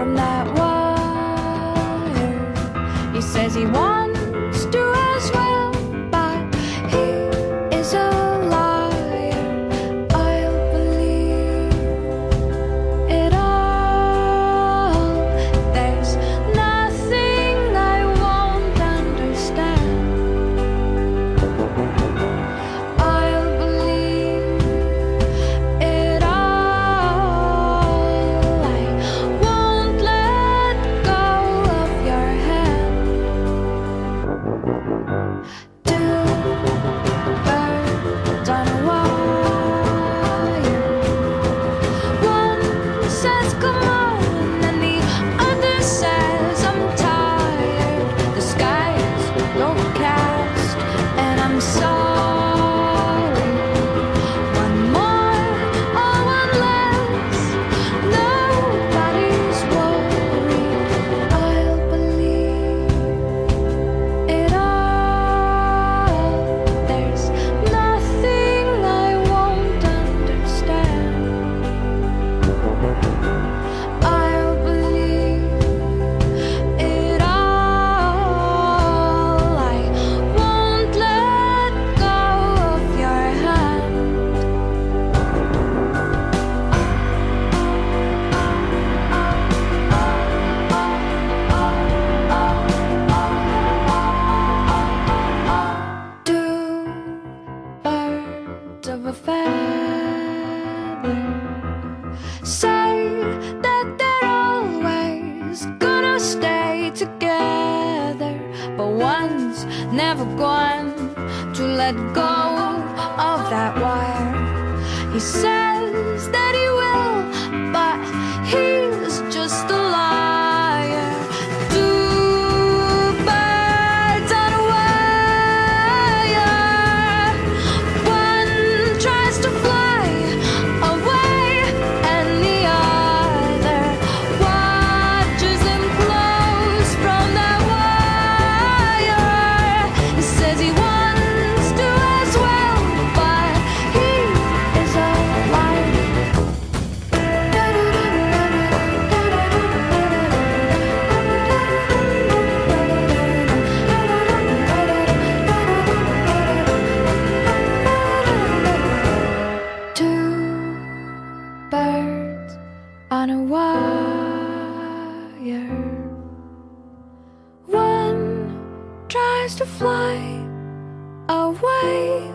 from that wire. He says he wants to as well, but he is a liar. I'll believe it all. There's nothing I won't understand. I'll believe it all. I won't let go of your hand. Two birds on a wire. One says come on, and the other says I'm tired. The sky's overcast, and I'm sorry. One more or one less, nobody's worried. I'll believe it all. There's nothing I won't understand. I'll believe it all. I won't let go of your hand. Two birds of a feather say that they're always gonna stay together, but one's never going to let go of that wire. He says that he will, but he's just a liar. Two birds on a wire. One tries to fly away, and the other watches him close from that wire. He says he wants to as well, but he is a liar. Two birds on a wire. One tries to fly away,